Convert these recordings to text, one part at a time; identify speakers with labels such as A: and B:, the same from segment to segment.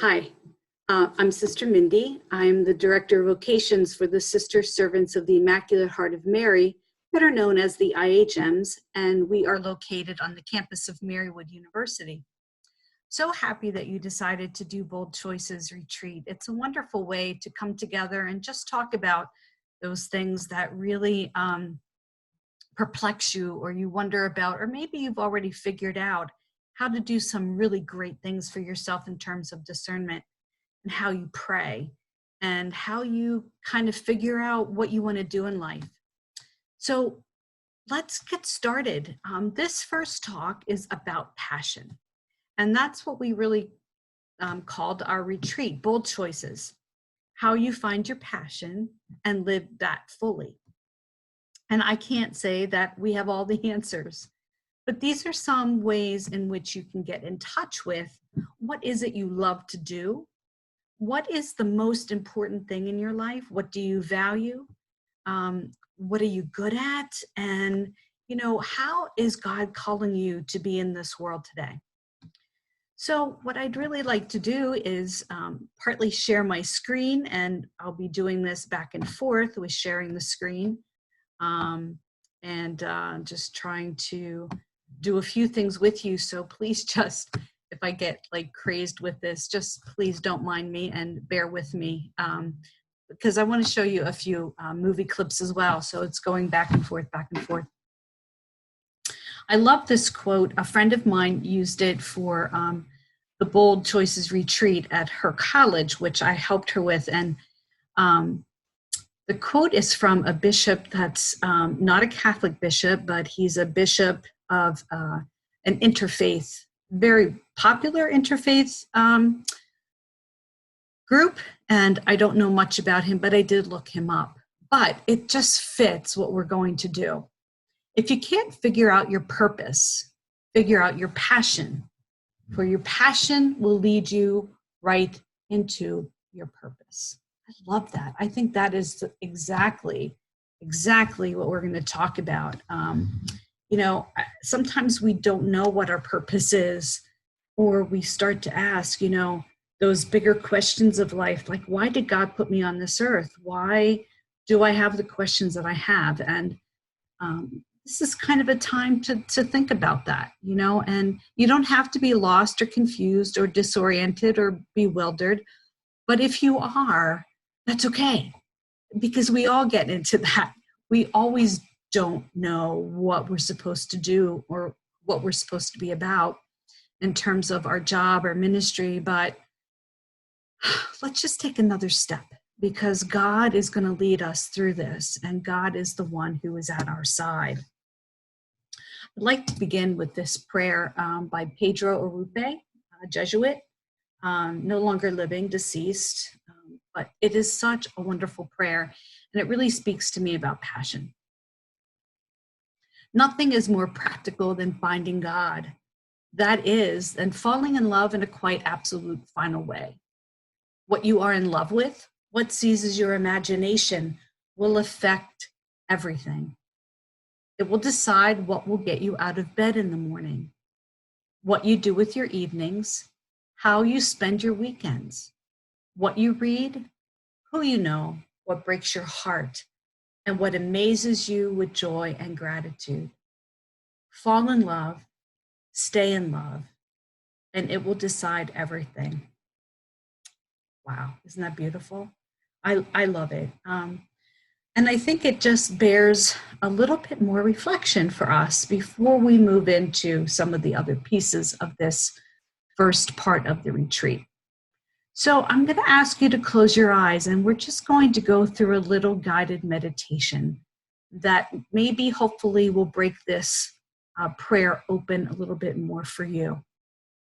A: Hi, I'm Sister Mindy. I'm the Director of Vocations for the Sister Servants of the Immaculate Heart of Mary, better known as the IHMs, and we are located on the campus of Marywood University. So happy that you decided to do Bold Choices Retreat. It's a wonderful way to come together and just talk about those things that really perplex you or you wonder about, or maybe you've already figured out how to do some really great things for yourself in terms of discernment and how you pray and how you kind of figure out what you want to do in life. So let's get started. This first talk is about passion. And that's what we really called our retreat, Bold Choices, how you find your passion and live that fully. And I can't say that we have all the answers, but these are some ways in which you can get in touch with what is it you love to do. What is the most important thing in your life? What do you value? What are you good at? And, how is God calling you to be in this world today? So what I'd really like to do is partly share my screen, and I'll be doing this back and forth with sharing the screen and just trying to do a few things with you. So please just, if I get like crazed with this, just please don't mind me and bear with me because I want to show you a few movie clips as well. So it's going back and forth, back and forth. I love this quote. A friend of mine used it for the Bold Choices retreat at her college, which I helped her with. And the quote is from a bishop that's not a Catholic bishop, but he's a bishop of an interfaith, very popular interfaith group. And I don't know much about him, but I did look him up. But it just fits what we're going to do. If you can't figure out your purpose, figure out your passion. For your passion will lead you right into your purpose. I love that. I think that is exactly what we're going to talk about. Sometimes we don't know what our purpose is, or we start to ask, those bigger questions of life, like, why did God put me on this earth? Why do I have the questions that I have? And this is kind of a time to think about that, and you don't have to be lost or confused or disoriented or bewildered. But if you are, that's okay, because we all get into that. We always don't know what we're supposed to do or what we're supposed to be about in terms of our job or ministry. But let's just take another step, because God is going to lead us through this, and God is the one who is at our side. I'd like to begin with this prayer by Pedro Arrupe, a Jesuit, no longer living, deceased, but it is such a wonderful prayer, and it really speaks to me about passion. Nothing is more practical than finding God. That is, and falling in love in a quite absolute final way. What you are in love with, what seizes your imagination, will affect everything. It will decide what will get you out of bed in the morning, what you do with your evenings, how you spend your weekends, what you read, who you know, what breaks your heart, and what amazes you with joy and gratitude. Fall in love, stay in love, and it will decide everything. Wow, isn't that beautiful? I love it. And I think it just bears a little bit more reflection for us before we move into some of the other pieces of this first part of the retreat. So I'm going to ask you to close your eyes, and we're just going to go through a little guided meditation that maybe hopefully will break this prayer open a little bit more for you.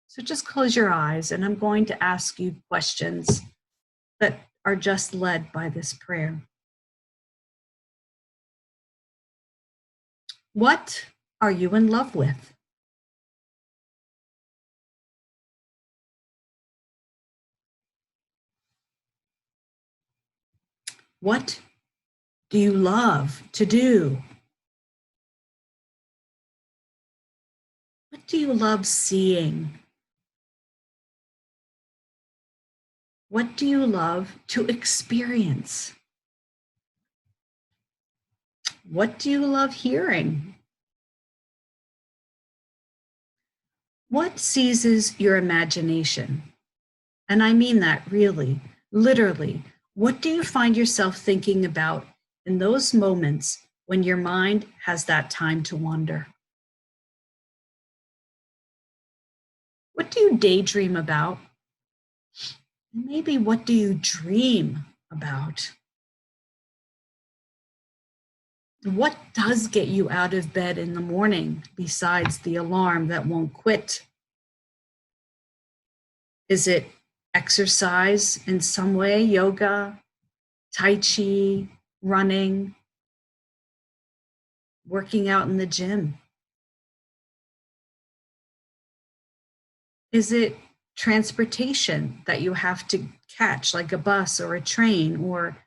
A: So just close your eyes, and I'm going to ask you questions that are just led by this prayer. What are you in love with? What do you love to do? What do you love seeing? What do you love to experience? What do you love hearing? What seizes your imagination? And I mean that really, literally. What do you find yourself thinking about in those moments when your mind has that time to wander? What do you daydream about? Maybe what do you dream about? What does get you out of bed in the morning besides the alarm that won't quit? Is it exercise in some way, yoga, tai chi, running, working out in the gym? Is it transportation that you have to catch, like a bus or a train, or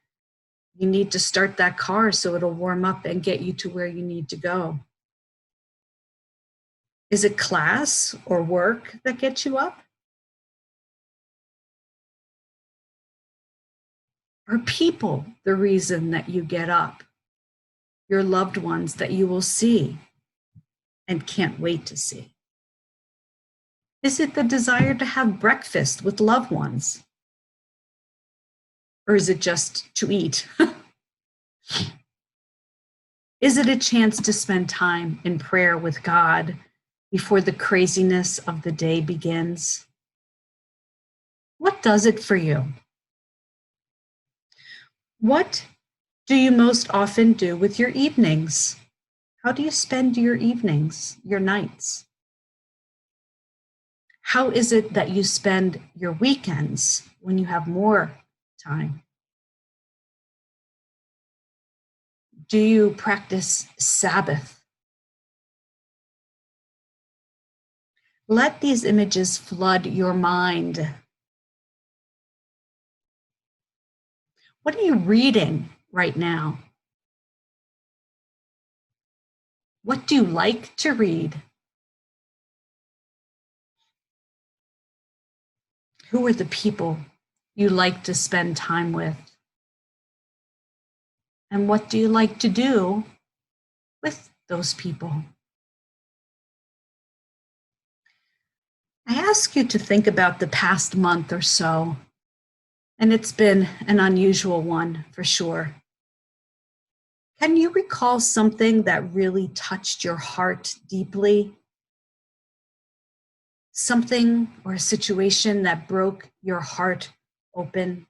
A: you need to start that car so it'll warm up and get you to where you need to go? Is it class or work that gets you up? Are people the reason that you get up? Your loved ones that you will see and can't wait to see? Is it the desire to have breakfast with loved ones? Or is it just to eat? Is it a chance to spend time in prayer with God before the craziness of the day begins? What does it for you? What do you most often do with your evenings? How do you spend your evenings, your nights? How is it that you spend your weekends when you have more time? Do you practice Sabbath? Let these images flood your mind. What are you reading right now? What do you like to read? Who are the people you like to spend time with? And what do you like to do with those people? I ask you to think about the past month or so, and it's been an unusual one for sure. Can you recall something that really touched your heart deeply? Something or a situation that broke your heart open?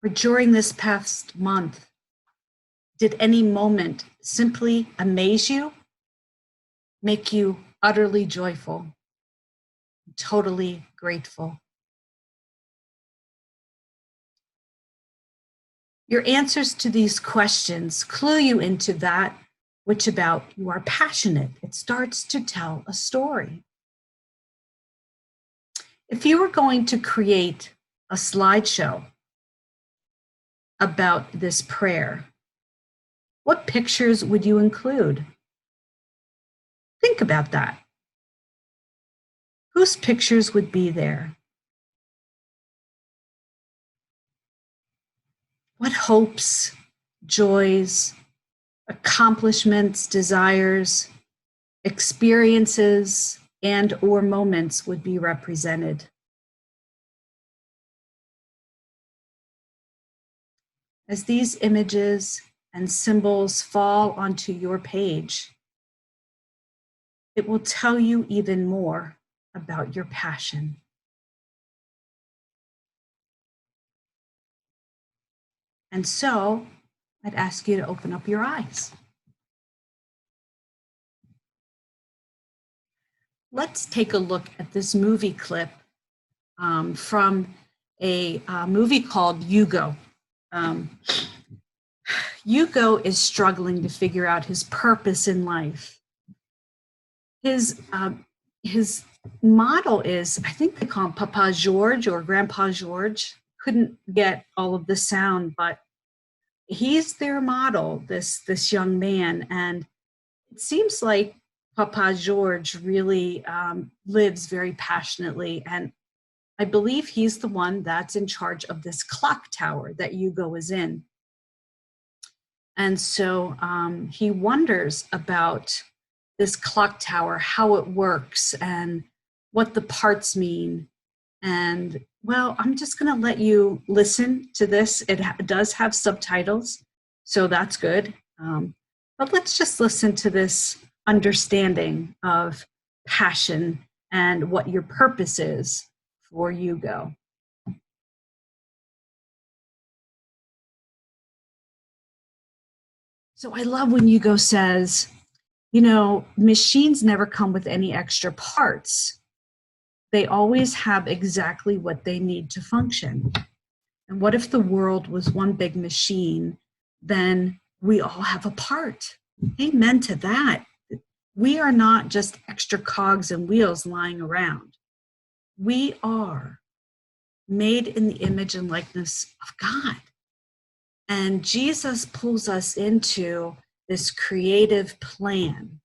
A: Or during this past month, did any moment simply amaze you, make you utterly joyful, totally grateful? Your answers to these questions clue you into that which about you are passionate. It starts to tell a story. If you were going to create a slideshow about this prayer, what pictures would you include? Think about that. Whose pictures would be there? What hopes, joys, accomplishments, desires, experiences, and or moments would be represented? As these images and symbols fall onto your page, it will tell you even more about your passion. And so, I'd ask you to open up your eyes. Let's take a look at this movie clip from a movie called Hugo. Hugo is struggling to figure out his purpose in life. His model is, I think they call him Papa George or Grandpa George. Couldn't get all of the sound, but he's their model, this young man. And it seems like Papa George really lives very passionately, and I believe he's the one that's in charge of this clock tower that Hugo is in. And so he wonders about this clock tower, how it works, and what the parts mean. And well, I'm just going to let you listen to this. It does have subtitles, so that's good. But let's just listen to this understanding of passion and what your purpose is for Hugo. So I love when Hugo says, you know, machines never come with any extra parts. They always have exactly what they need to function. And what if the world was one big machine? Then we all have a part. Amen to that. We are not just extra cogs and wheels lying around. We are made in the image and likeness of God. And Jesus pulls us into this creative plan.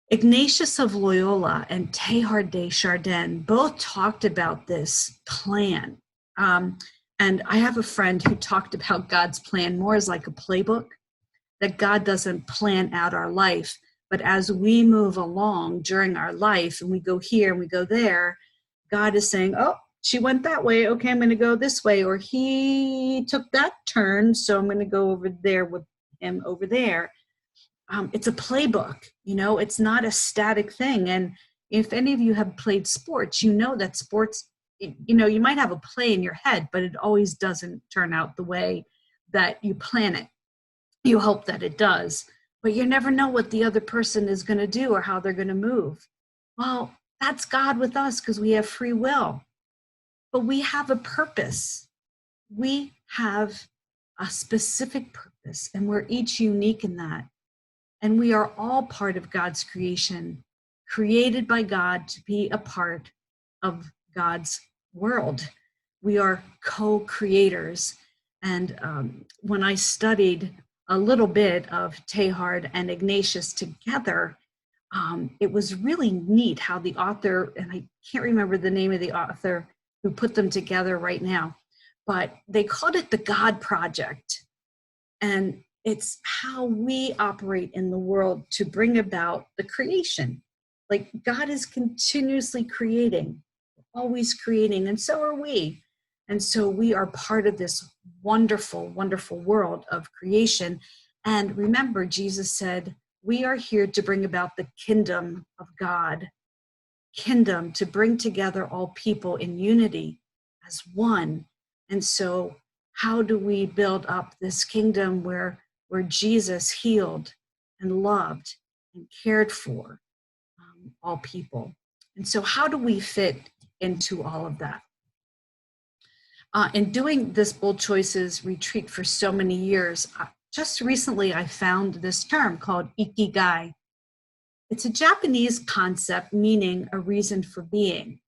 A: Ignatius of Loyola and Teilhard de Chardin both talked about this plan. And I have a friend who talked about God's plan more as like a playbook, that God doesn't plan out our life, but as we move along during our life and we go here and we go there, God is saying, oh, she went that way. Okay, I'm going to go this way. Or he took that turn, so I'm going to go over there with him over there. It's a playbook, you know, it's not a static thing. And if any of you have played sports, you know that sports, you know, you might have a play in your head, but it always doesn't turn out the way that you plan it. You hope that it does, but you never know what the other person is going to do or how they're going to move. Well, that's God with us because we have free will, but we have a purpose. We have a specific purpose, and we're each unique in that. And we are all part of God's creation, created by God to be a part of God's world. We are co-creators. And when I studied a little bit of Teilhard and Ignatius together, it was really neat how the author, and I can't remember the name of the author who put them together right now, but they called it the God Project. And it's how we operate in the world to bring about the creation. Like God is continuously creating, always creating, and so are we. And so we are part of this wonderful, wonderful world of creation. And remember, Jesus said, we are here to bring about the kingdom of God, kingdom to bring together all people in unity as one. And so how do we build up this kingdom where Jesus healed and loved and cared for all people? And so how do we fit into all of that? In doing this Bold Choices retreat for so many years, just recently I found this term called ikigai. It's a Japanese concept meaning a reason for being.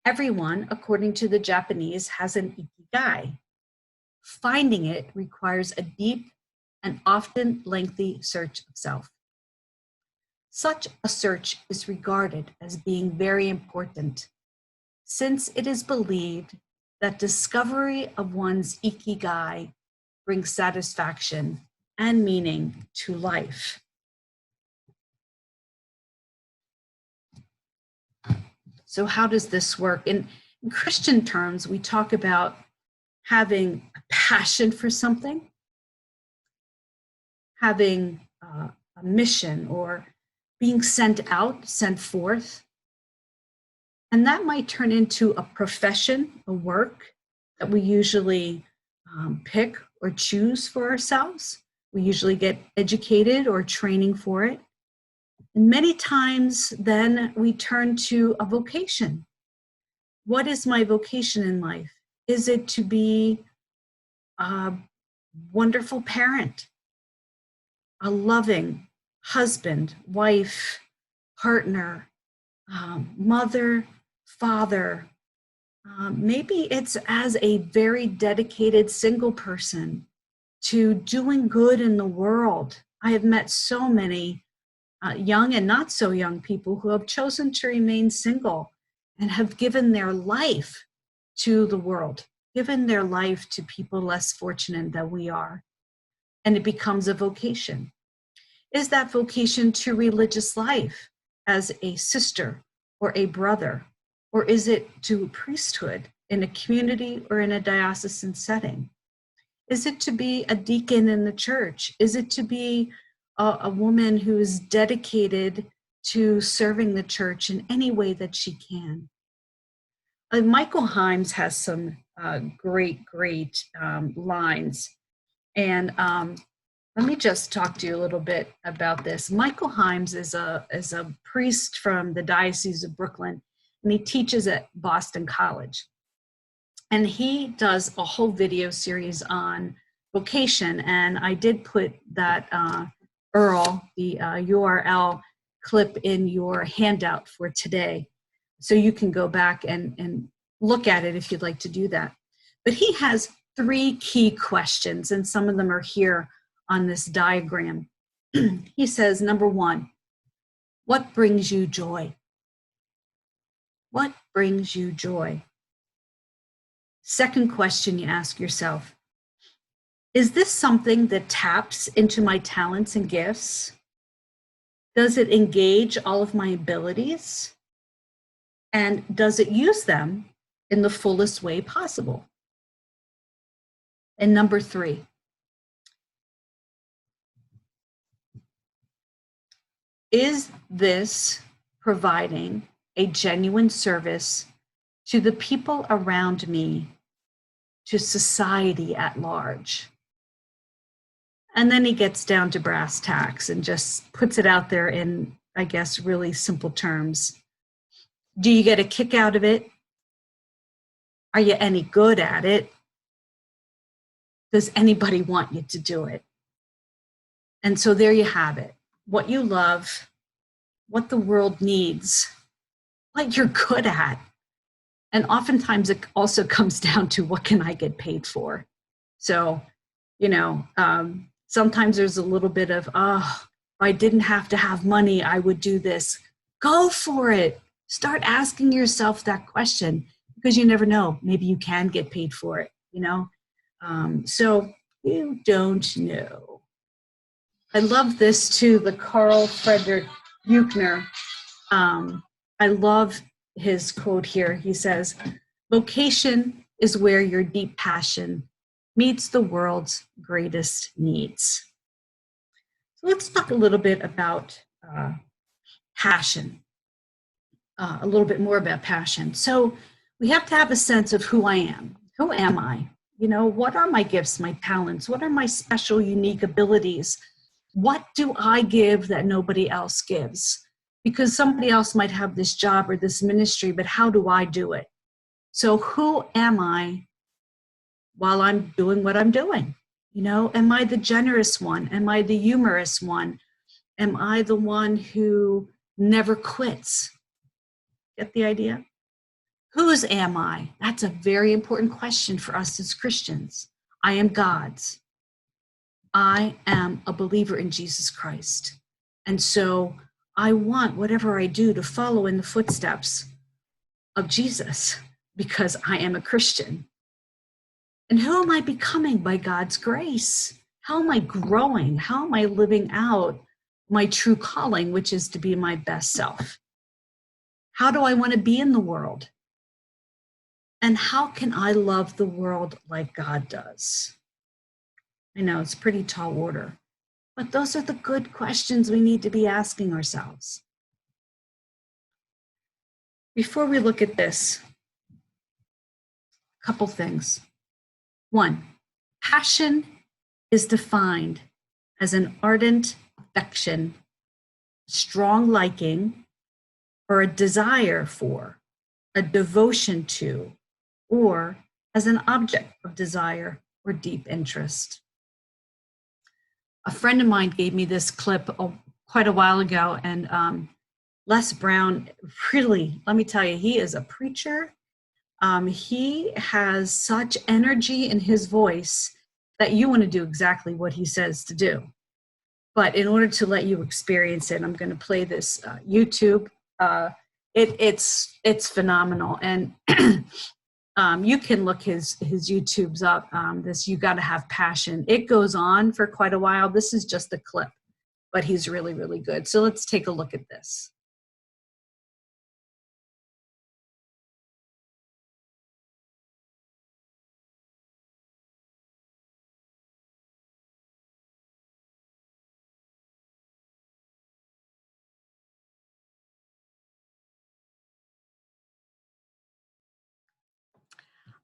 A: Everyone, according to the Japanese, has an ikigai. Finding it requires a deep and often lengthy search of self. Such a search is regarded as being very important, since it is believed that discovery of one's ikigai brings satisfaction and meaning to life. So how does this work? In Christian terms, we talk about having a passion for something, having a mission, or being sent out, sent forth. And that might turn into a profession, a work that we usually pick or choose for ourselves. We usually get educated or training for it. And many times then we turn to a vocation. What is my vocation in life? Is it to be a wonderful parent, a loving husband, wife, partner, mother, father? Maybe it's as a very dedicated single person to doing good in the world. I have met so many young and not so young people who have chosen to remain single and have given their life to the world, given their life to people less fortunate than we are. And it becomes a vocation. Is that vocation to religious life as a sister or a brother? Or is it to priesthood in a community or in a diocesan setting? Is it to be a deacon in the church? Is it to be a woman who is dedicated to serving the church in any way that she can? Michael Himes has some great lines. And let me just talk to you a little bit about this. Michael Himes is a priest from the Diocese of Brooklyn, and he teaches at Boston College. And he does a whole video series on vocation, and I did put that URL, the URL clip in your handout for today, so you can go back and look at it if you'd like to do that. But he has 3 key questions, and some of them are here on this diagram. He says, number 1, what brings you joy? What brings you joy? Second question you ask yourself, is this something that taps into my talents and gifts? Does it engage all of my abilities? And does it use them in the fullest way possible? And number 3, is this providing a genuine service to the people around me, to society at large? And then he gets down to brass tacks and just puts it out there in, I guess, really simple terms. Do you get a kick out of it? Are you any good at it? Does anybody want you to do it? And so there you have it. What you love, what the world needs, what you're good at. And oftentimes it also comes down to, what can I get paid for? So, sometimes there's a little bit of, if I didn't have to have money, I would do this. Go for it. Start asking yourself that question, because you never know. Maybe you can get paid for it, So you don't know. I love this too, the Carl Friedrich Buechner. I love his quote here. He says, vocation is where your deep passion meets the world's greatest needs. So let's talk a little bit about passion, a little bit more about passion. So we have to have a sense of who I am. Who am I? What are my gifts, my talents? What are my special, unique abilities? What do I give that nobody else gives? Because somebody else might have this job or this ministry, but how do I do it? So who am I while I'm doing what I'm doing? Am I the generous one? Am I the humorous one? Am I the one who never quits? Get the idea? Whose am I? That's a very important question for us as Christians. I am God's. I am a believer in Jesus Christ. And so I want whatever I do to follow in the footsteps of Jesus, because I am a Christian. And who am I becoming by God's grace? How am I growing? How am I living out my true calling, which is to be my best self? How do I want to be in the world? And how can I love the world like God does? I know it's pretty tall order, but those are the good questions we need to be asking ourselves. Before we look at this, a couple things. 1, passion is defined as an ardent affection, strong liking, or a desire for, a devotion to, or as an object of desire or deep interest. A friend of mine gave me this clip quite a while ago, and Les Brown, really, let me tell you, he is a preacher. He has such energy in his voice that you want to do exactly what he says to do. But in order to let you experience it, I'm going to play this YouTube. It's phenomenal, and you can look his YouTubes up. This You Gotta Have Passion. It goes on for quite a while. This is just a clip, but he's really, really good. So let's take a look at this.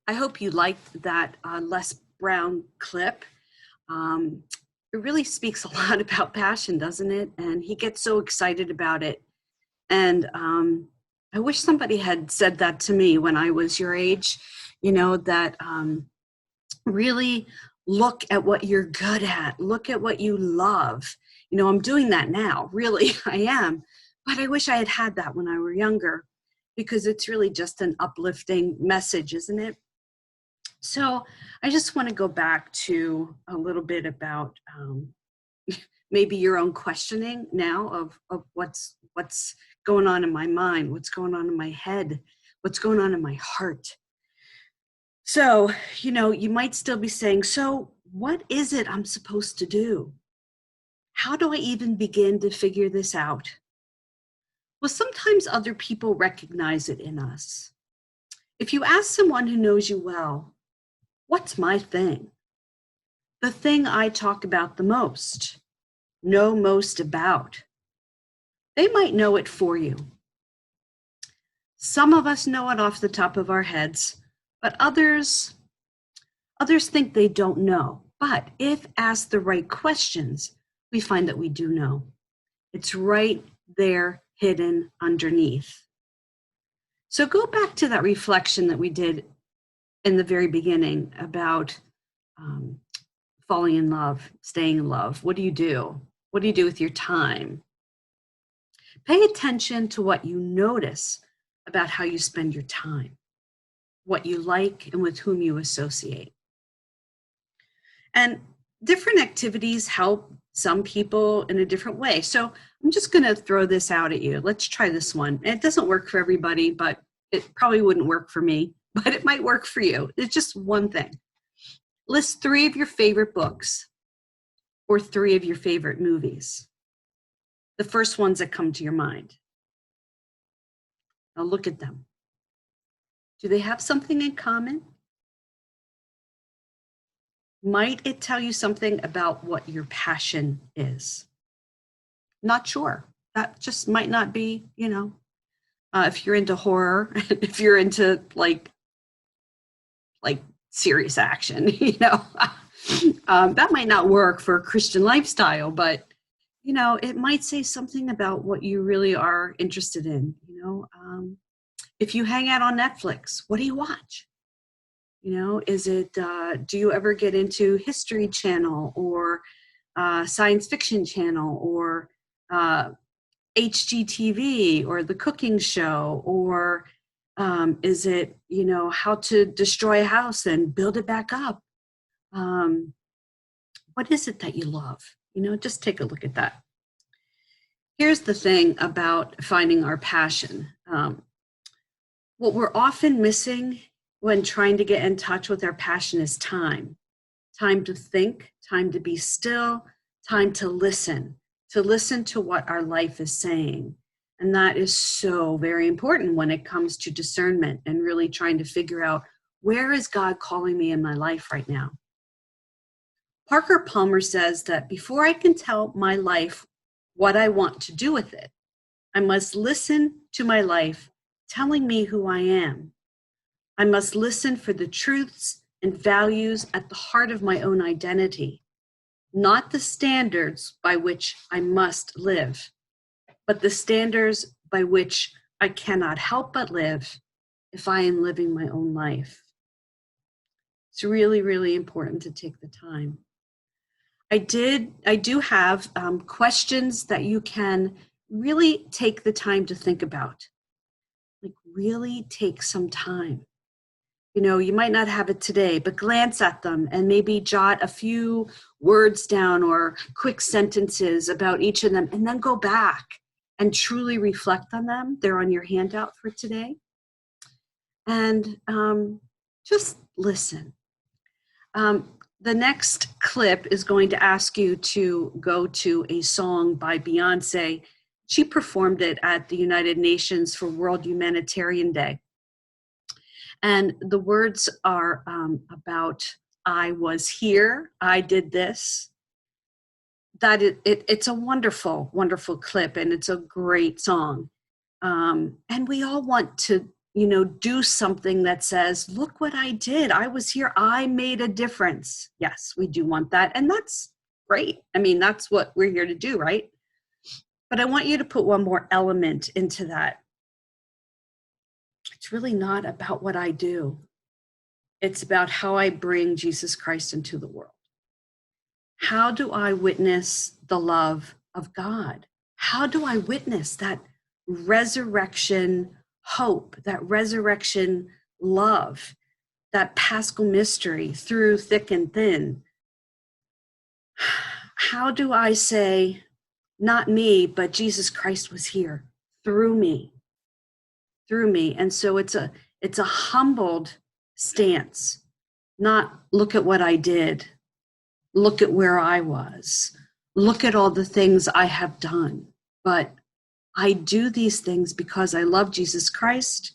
A: I hope you liked that Les Brown clip. Um, it really speaks a lot about passion, doesn't it? And he gets so excited about it. And I wish somebody had said that to me when I was your age, that really look at what you're good at, look at what you love. I'm doing that now, really, I am. But I wish I had had that when I were younger, because it's really just an uplifting message, isn't it? So I just want to go back to a little bit about maybe your own questioning now of what's going on in my mind, what's going on in my head, what's going on in my heart. So, you might still be saying, so what is it I'm supposed to do? How do I even begin to figure this out? Well, sometimes other people recognize it in us. If you ask someone who knows you well, what's my thing? The thing I talk about the most, know most about. They might know it for you. Some of us know it off the top of our heads, but others think they don't know. But if asked the right questions, we find that we do know. It's right there, hidden underneath. So go back to that reflection that we did in the very beginning about falling in love, staying in love. What do you do? What do you do with your time? Pay attention to what you notice about how you spend your time, what you like, and with whom you associate. And different activities help some people in a different way. So I'm just going to throw this out at you. Let's try this one. It doesn't work for everybody, but it probably wouldn't work for me, but it might work for you. It's just one thing. List 3 of your favorite books or 3 of your favorite movies. The first ones that come to your mind. Now look at them. Do they have something in common? Might it tell you something about what your passion is? Not sure. That just might not be, if you're into horror, if you're into like serious action, that might not work for a Christian lifestyle, but it might say something about what you really are interested in. If you hang out on Netflix, what do you watch? Is it, do you ever get into History Channel or Science Fiction Channel or HGTV or The Cooking Show? Or is it, how to destroy a house and build it back up? What is it that you love? Just take a look at that. Here's the thing about finding our passion. What we're often missing when trying to get in touch with our passion is time. Time to think, time to be still, time to listen to what our life is saying. And that is so very important when it comes to discernment and really trying to figure out, where is God calling me in my life right now? Parker Palmer says that before I can tell my life what I want to do with it, I must listen to my life telling me who I am. I must listen for the truths and values at the heart of my own identity, not the standards by which I must live, but the standards by which I cannot help but live if I am living my own life. It's really, really important to take the time. I do have questions that you can really take the time to think about. Like, really take some time. You know, you might not have it today, but glance at them and maybe jot a few words down or quick sentences about each of them, and then go back and truly reflect on them. They're on your handout for today. And just listen. The next clip is going to ask you to go to a song by Beyonce. She performed it at the United Nations for World Humanitarian Day. And the words are about, I was here, I did this. It's a wonderful, wonderful clip, and it's a great song. And we all want to, you know, do something that says, look what I did. I was here. I made a difference. Yes, we do want that. And that's great. I mean, that's what we're here to do, right? But I want you to put one more element into that. It's really not about what I do. It's about how I bring Jesus Christ into the world. How do I witness the love of God? How do I witness that resurrection hope, that resurrection love, that paschal mystery through thick and thin? How do I say, not me, but Jesus Christ was here through me? Through me. And so it's a humbled stance, not look at what I did, look at where I was, look at all the things I have done. But I do these things because I love Jesus Christ,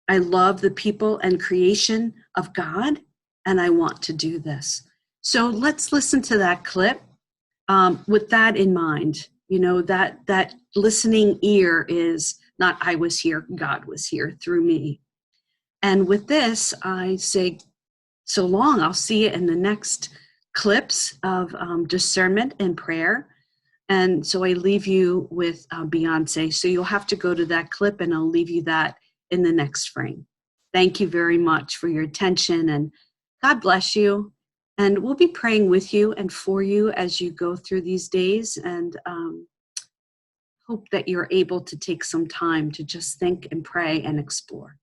A: I love the people and creation of God, and I want to do this. So let's listen to that clip with that in mind. You know, that listening ear is not I was here, God was here through me. And with this, I say so long. I'll see you in the next clips of discernment and prayer. And so I leave you with Beyonce. So you'll have to go to that clip, and I'll leave you that in the next frame. Thank you very much for your attention, and God bless you. And we'll be praying with you and for you as you go through these days, and hope that you're able to take some time to just think and pray and explore.